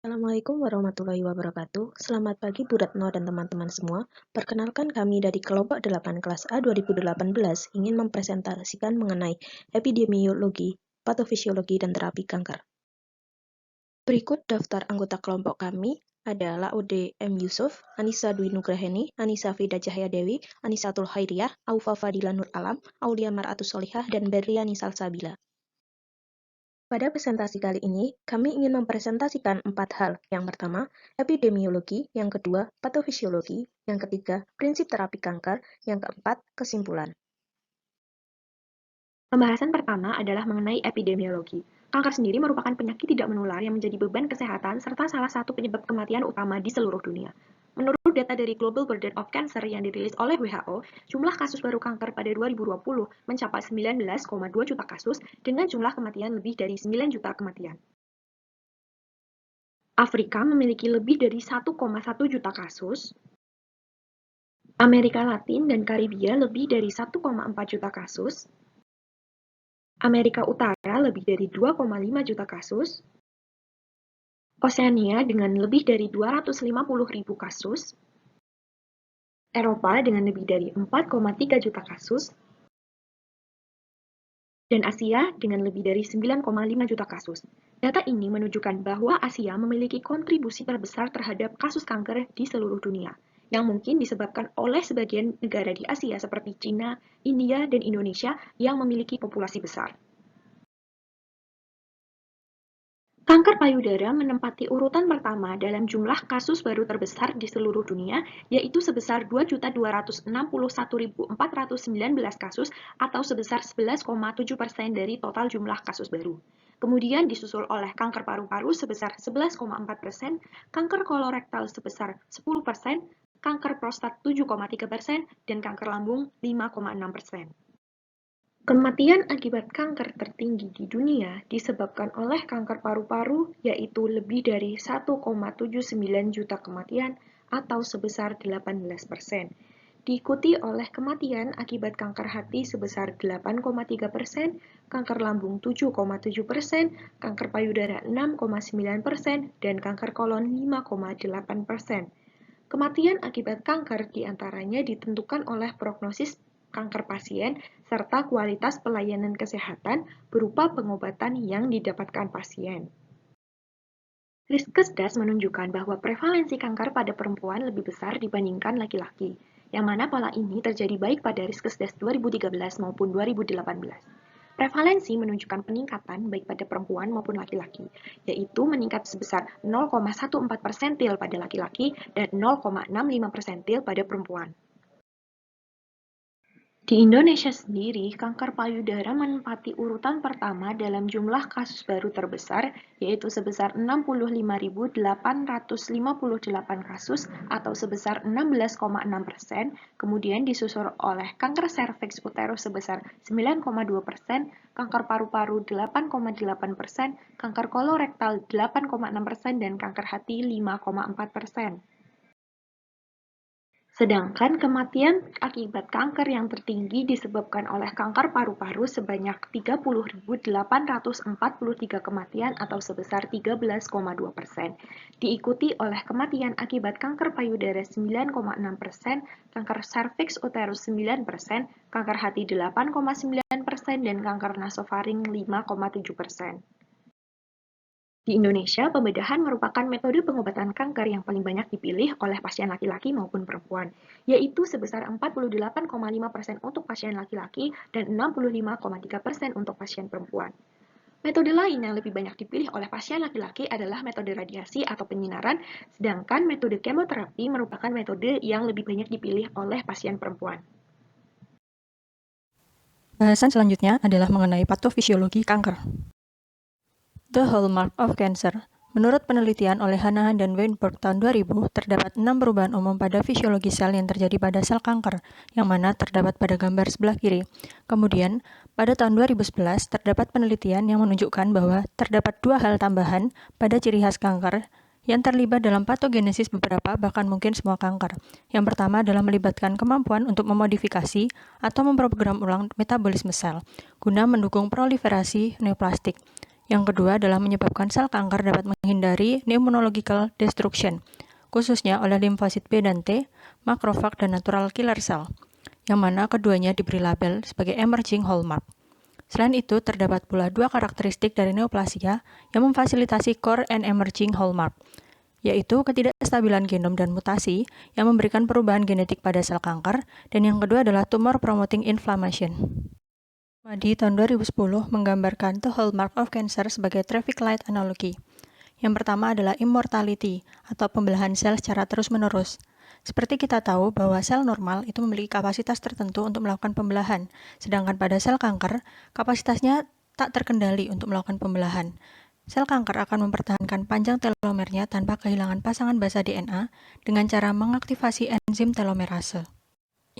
Assalamualaikum warahmatullahi wabarakatuh. Selamat pagi Bu Retno dan teman-teman semua. Perkenalkan kami dari kelompok 8 kelas A 2018 ingin mempresentasikan mengenai epidemiologi, patofisiologi, dan terapi kanker. Berikut daftar anggota kelompok kami adalah Laude M. Yusuf, Anissa Dwi Nugraheni, Anissa Fida Cahya Dewi, Anisatul Khairiyah, Aufa Fadila Nur Alam, Aulia Maratus Solihah, dan Berliani Salsabila. Pada presentasi kali ini, kami ingin mempresentasikan 4 hal. Yang pertama, epidemiologi. Yang kedua, patofisiologi. Yang ketiga, prinsip terapi kanker. Yang keempat, kesimpulan. Pembahasan pertama adalah mengenai epidemiologi. Kanker sendiri merupakan penyakit tidak menular yang menjadi beban kesehatan serta salah satu penyebab kematian utama di seluruh dunia. Menurut data dari Global Burden of Cancer yang dirilis oleh WHO, jumlah kasus baru kanker pada 2020 mencapai 19,2 juta kasus dengan jumlah kematian lebih dari 9 juta kematian. Afrika memiliki lebih dari 1,1 juta kasus, Amerika Latin dan Karibia lebih dari 1,4 juta kasus, Amerika Utara lebih dari 2,5 juta kasus, Oseania dengan lebih dari 250.000 kasus, Eropa dengan lebih dari 4,3 juta kasus, dan Asia dengan lebih dari 9,5 juta kasus. Data ini menunjukkan bahwa Asia memiliki kontribusi terbesar terhadap kasus kanker di seluruh dunia, yang mungkin disebabkan oleh sebagian negara di Asia seperti China, India, dan Indonesia yang memiliki populasi besar. Kanker payudara menempati urutan pertama dalam jumlah kasus baru terbesar di seluruh dunia, yaitu sebesar 2.261.419 kasus atau sebesar 11,7% dari total jumlah kasus baru. Kemudian disusul oleh kanker paru-paru sebesar 11,4%, kanker kolorektal sebesar 10%, kanker prostat 7,3%, dan kanker lambung 5,6%. Kematian akibat kanker tertinggi di dunia disebabkan oleh kanker paru-paru, yaitu lebih dari 1,79 juta kematian atau sebesar 18%. Diikuti oleh kematian akibat kanker hati sebesar 8,3%, kanker lambung 7,7%, kanker payudara 6,9%, dan kanker kolon 5,8%. Kematian akibat kanker diantaranya ditentukan oleh prognosis kanker pasien serta kualitas pelayanan kesehatan berupa pengobatan yang didapatkan pasien. Riskesdas menunjukkan bahwa prevalensi kanker pada perempuan lebih besar dibandingkan laki-laki, yang mana pola ini terjadi baik pada Riskesdas 2013 maupun 2018. Prevalensi menunjukkan peningkatan baik pada perempuan maupun laki-laki, yaitu meningkat sebesar 0,14 persentil pada laki-laki dan 0,65 persentil pada perempuan. Di Indonesia sendiri, kanker payudara menempati urutan pertama dalam jumlah kasus baru terbesar, yaitu sebesar 65.858 kasus atau sebesar 16,6%, kemudian disusul oleh kanker serviks uterus sebesar 9,2%, kanker paru-paru 8,8%, kanker kolorektal 8,6%, dan kanker hati 5,4%. Sedangkan kematian akibat kanker yang tertinggi disebabkan oleh kanker paru-paru sebanyak 30.843 kematian atau sebesar 13,2%. Diikuti oleh kematian akibat kanker payudara 9,6%, kanker serviks uterus 9%, kanker hati 8,9%, dan kanker nasofaring 5,7%. Di Indonesia, pembedahan merupakan metode pengobatan kanker yang paling banyak dipilih oleh pasien laki-laki maupun perempuan, yaitu sebesar 48,5% untuk pasien laki-laki dan 65,3% untuk pasien perempuan. Metode lain yang lebih banyak dipilih oleh pasien laki-laki adalah metode radiasi atau penyinaran, sedangkan metode kemoterapi merupakan metode yang lebih banyak dipilih oleh pasien perempuan. Bahasan selanjutnya adalah mengenai patofisiologi kanker. The Hallmark of Cancer. Menurut penelitian oleh Hanahan dan Weinberg tahun 2000, terdapat 6 perubahan umum pada fisiologi sel yang terjadi pada sel kanker, yang mana terdapat pada gambar sebelah kiri. Kemudian, pada tahun 2011, terdapat penelitian yang menunjukkan bahwa terdapat 2 hal tambahan pada ciri khas kanker yang terlibat dalam patogenesis beberapa bahkan mungkin semua kanker. Yang pertama adalah melibatkan kemampuan untuk memodifikasi atau memprogram ulang metabolisme sel, guna mendukung proliferasi neoplastik. Yang kedua adalah menyebabkan sel kanker dapat menghindari immunological destruction, khususnya oleh limfosit B dan T, makrofag dan natural killer cell, yang mana keduanya diberi label sebagai emerging hallmark. Selain itu, terdapat pula dua karakteristik dari neoplasia yang memfasilitasi core and emerging hallmark, yaitu ketidakstabilan genom dan mutasi yang memberikan perubahan genetik pada sel kanker, dan yang kedua adalah tumor promoting inflammation. Di tahun 2010 menggambarkan the hallmark of cancer sebagai traffic light analogi. Yang pertama adalah immortality atau pembelahan sel secara terus-menerus. Seperti kita tahu bahwa sel normal itu memiliki kapasitas tertentu untuk melakukan pembelahan, sedangkan pada sel kanker, kapasitasnya tak terkendali untuk melakukan pembelahan. Sel kanker akan mempertahankan panjang telomernya tanpa kehilangan pasangan basa DNA dengan cara mengaktifasi enzim telomerase.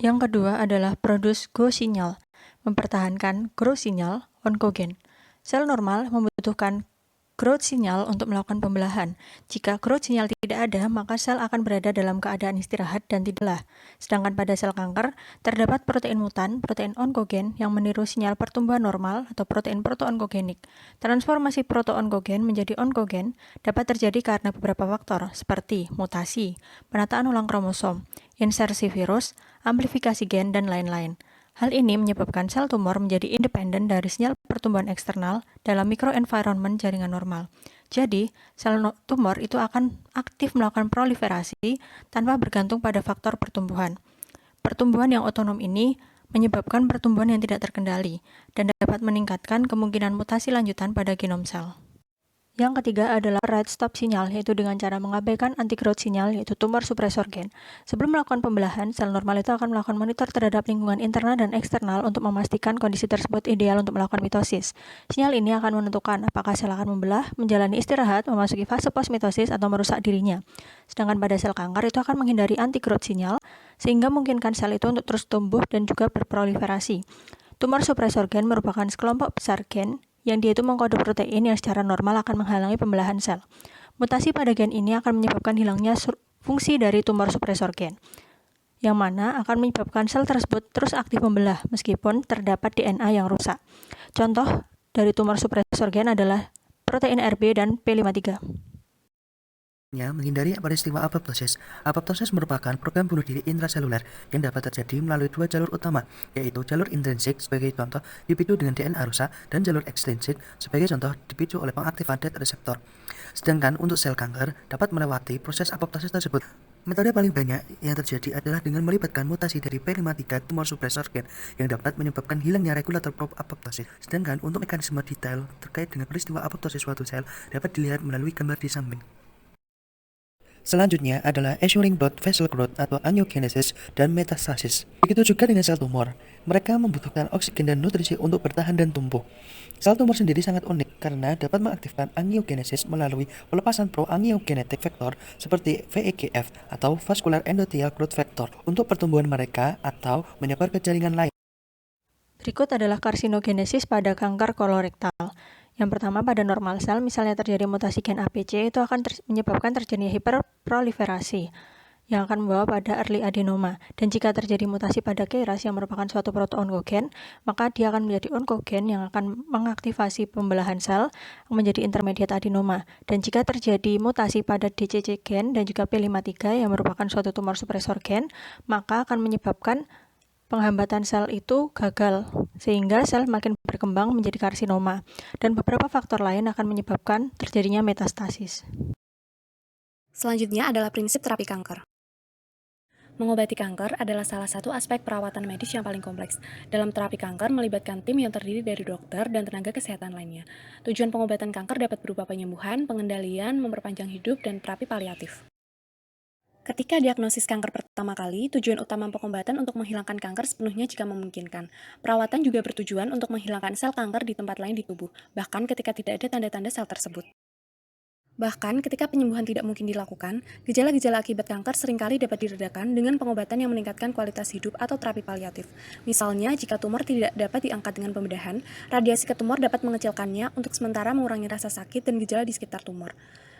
Yang kedua adalah produce go signal, mempertahankan growth signal oncogen. Sel normal membutuhkan growth signal untuk melakukan pembelahan. Jika growth signal tidak ada, maka sel akan berada dalam keadaan istirahat dan tidaklah. Sedangkan pada sel kanker, terdapat protein mutan, protein oncogen yang meniru sinyal pertumbuhan normal atau protein proto-oncogenik. Transformasi proto-oncogen menjadi oncogen dapat terjadi karena beberapa faktor, seperti mutasi, penataan ulang kromosom, insersi virus, amplifikasi gen, dan lain-lain. Hal ini menyebabkan sel tumor menjadi independen dari sinyal pertumbuhan eksternal dalam microenvironment jaringan normal. Jadi, sel tumor itu akan aktif melakukan proliferasi tanpa bergantung pada faktor pertumbuhan. Pertumbuhan yang otonom ini menyebabkan pertumbuhan yang tidak terkendali dan dapat meningkatkan kemungkinan mutasi lanjutan pada genom sel. Yang ketiga adalah right stop sinyal, yaitu dengan cara mengabaikan anti-growth sinyal, yaitu tumor suppressor gen. Sebelum melakukan pembelahan, sel normal itu akan melakukan monitor terhadap lingkungan internal dan eksternal untuk memastikan kondisi tersebut ideal untuk melakukan mitosis. Sinyal ini akan menentukan apakah sel akan membelah, menjalani istirahat, memasuki fase postmitosis, atau merusak dirinya. Sedangkan pada sel kanker itu akan menghindari anti-growth sinyal, sehingga memungkinkan sel itu untuk terus tumbuh dan juga berproliferasi. Tumor suppressor gen merupakan sekelompok besar gen yang dia itu mengkode protein yang secara normal akan menghalangi pembelahan sel. Mutasi pada gen ini akan menyebabkan hilangnya fungsi dari tumor suppressor gen, yang mana akan menyebabkan sel tersebut terus aktif membelah meskipun terdapat DNA yang rusak. Contoh dari tumor suppressor gen adalah protein RB dan P53. Menghindari peristiwa apoptosis. Apoptosis merupakan program bunuh diri intraseluler yang dapat terjadi melalui dua jalur utama, yaitu jalur intrinsik sebagai contoh dipicu dengan DNA rusak dan jalur ekstrinsik sebagai contoh dipicu oleh pengaktifan death reseptor. Sedangkan untuk sel kanker dapat melewati proses apoptosis tersebut. Metode paling banyak yang terjadi adalah dengan melibatkan mutasi dari P53 tumor suppressor gen yang dapat menyebabkan hilangnya regulator apoptosis. Sedangkan untuk mekanisme detail terkait dengan peristiwa apoptosis suatu sel dapat dilihat melalui gambar di samping. Selanjutnya adalah assuring blood vessel growth atau angiogenesis dan metastasis. Begitu juga dengan sel tumor. Mereka membutuhkan oksigen dan nutrisi untuk bertahan dan tumbuh. Sel tumor sendiri sangat unik karena dapat mengaktifkan angiogenesis melalui pelepasan pro-angiogenetic factor seperti VEGF atau vascular endothelial growth factor untuk pertumbuhan mereka atau menyebar ke jaringan lain. Berikut adalah karsinogenesis pada kanker kolorektal. Yang pertama, pada normal sel, misalnya terjadi mutasi gen APC, itu akan menyebabkan terjadinya hiperproliferasi yang akan membawa pada early adenoma. Dan jika terjadi mutasi pada KRAS yang merupakan suatu proto-oncogen, maka dia akan menjadi oncogen yang akan mengaktifasi pembelahan sel menjadi intermediate adenoma. Dan jika terjadi mutasi pada DCC gen dan juga P53 yang merupakan suatu tumor suppressor gen, maka akan menyebabkan penghambatan sel itu gagal, sehingga sel makin berkembang menjadi karsinoma, dan beberapa faktor lain akan menyebabkan terjadinya metastasis. Selanjutnya adalah prinsip terapi kanker. Mengobati kanker adalah salah satu aspek perawatan medis yang paling kompleks. Dalam terapi kanker melibatkan tim yang terdiri dari dokter dan tenaga kesehatan lainnya. Tujuan pengobatan kanker dapat berupa penyembuhan, pengendalian, memperpanjang hidup, dan terapi paliatif. Ketika diagnosis kanker pertama kali, tujuan utama pengobatan untuk menghilangkan kanker sepenuhnya jika memungkinkan. Perawatan juga bertujuan untuk menghilangkan sel kanker di tempat lain di tubuh, bahkan ketika tidak ada tanda-tanda sel tersebut. Bahkan ketika penyembuhan tidak mungkin dilakukan, gejala-gejala akibat kanker seringkali dapat diredakan dengan pengobatan yang meningkatkan kualitas hidup atau terapi paliatif. Misalnya, jika tumor tidak dapat diangkat dengan pembedahan, radiasi ke tumor dapat mengecilkannya untuk sementara mengurangi rasa sakit dan gejala di sekitar tumor.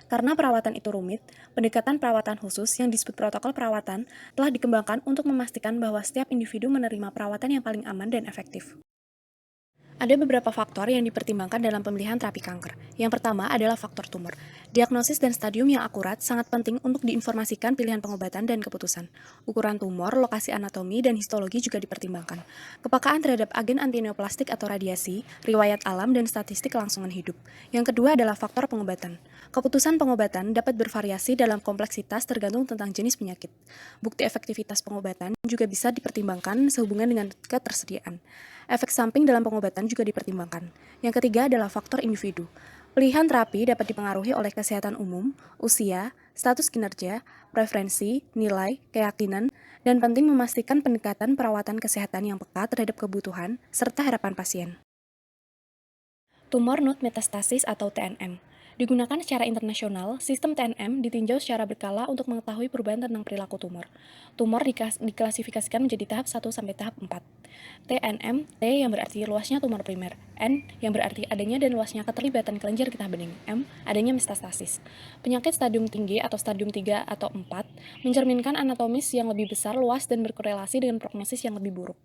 Karena perawatan itu rumit, pendekatan perawatan khusus yang disebut protokol perawatan telah dikembangkan untuk memastikan bahwa setiap individu menerima perawatan yang paling aman dan efektif. Ada beberapa faktor yang dipertimbangkan dalam pemilihan terapi kanker. Yang pertama adalah faktor tumor. Diagnosis dan stadium yang akurat sangat penting untuk diinformasikan pilihan pengobatan dan keputusan. Ukuran tumor, lokasi anatomi, dan histologi juga dipertimbangkan. Kepekaan terhadap agen antineoplastik atau radiasi, riwayat alam, dan statistik kelangsungan hidup. Yang kedua adalah faktor pengobatan. Keputusan pengobatan dapat bervariasi dalam kompleksitas tergantung tentang jenis penyakit. Bukti efektivitas pengobatan juga bisa dipertimbangkan sehubungan dengan ketersediaan. Efek samping dalam pengobatan juga dipertimbangkan. Yang ketiga adalah faktor individu. Pilihan terapi dapat dipengaruhi oleh kesehatan umum, usia, status kinerja, preferensi, nilai, keyakinan, dan penting memastikan pendekatan perawatan kesehatan yang peka terhadap kebutuhan serta harapan pasien. Tumor node metastasis atau TNM. Digunakan secara internasional, sistem TNM ditinjau secara berkala untuk mengetahui perubahan tentang perilaku tumor. Tumor diklasifikasikan menjadi tahap 1 sampai tahap 4. TNM, T yang berarti luasnya tumor primer, N yang berarti adanya dan luasnya keterlibatan kelenjar getah bening, M adanya metastasis. Penyakit stadium tinggi atau stadium 3 atau 4 mencerminkan anatomis yang lebih besar, luas, dan berkorelasi dengan prognosis yang lebih buruk.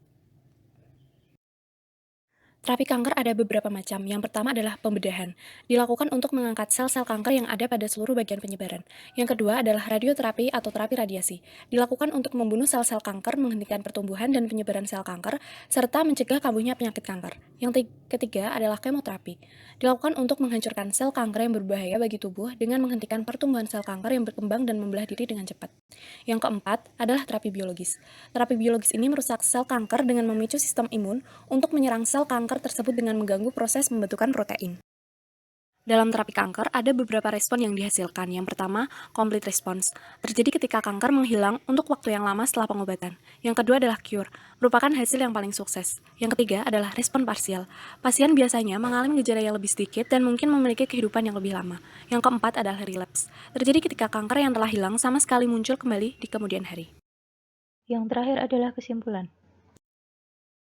Terapi kanker ada beberapa macam. Yang pertama adalah pembedahan. Dilakukan untuk mengangkat sel-sel kanker yang ada pada seluruh bagian penyebaran. Yang kedua adalah radioterapi atau terapi radiasi. Dilakukan untuk membunuh sel-sel kanker, menghentikan pertumbuhan dan penyebaran sel kanker, serta mencegah kambuhnya penyakit kanker. Yang ketiga adalah kemoterapi. Dilakukan untuk menghancurkan sel kanker yang berbahaya bagi tubuh dengan menghentikan pertumbuhan sel kanker yang berkembang dan membelah diri dengan cepat. Yang keempat adalah terapi biologis. Terapi biologis ini merusak sel kanker dengan memicu sistem imun untuk menyerang sel kanker tersebut dengan mengganggu proses pembentukan protein. Dalam terapi kanker, ada beberapa respon yang dihasilkan. Yang pertama, complete response. Terjadi ketika kanker menghilang untuk waktu yang lama setelah pengobatan. Yang kedua adalah cure, merupakan hasil yang paling sukses. Yang ketiga adalah respon parsial. Pasien biasanya mengalami gejala yang lebih sedikit dan mungkin memiliki kehidupan yang lebih lama. Yang keempat adalah relapse. Terjadi ketika kanker yang telah hilang sama sekali muncul kembali di kemudian hari. Yang terakhir adalah kesimpulan.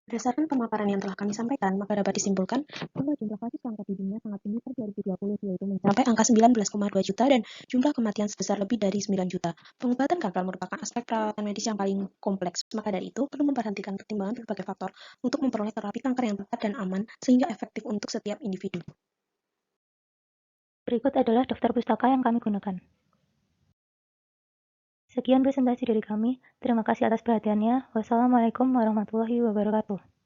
Berdasarkan pemaparan yang telah kami sampaikan, maka dapat disimpulkan bahwa jumlah kasus kanker di dunia sangat tinggi per 2020, yaitu mencapai angka 19,2 juta dan jumlah kematian sebesar lebih dari 9 juta. Pengobatan kanker merupakan aspek perawatan medis yang paling kompleks, maka dari itu perlu memperhatikan pertimbangan berbagai faktor untuk memperoleh terapi kanker yang tepat dan aman sehingga efektif untuk setiap individu. Berikut adalah daftar pustaka yang kami gunakan. Sekian presentasi dari kami. Terima kasih atas perhatiannya. Wassalamualaikum warahmatullahi wabarakatuh.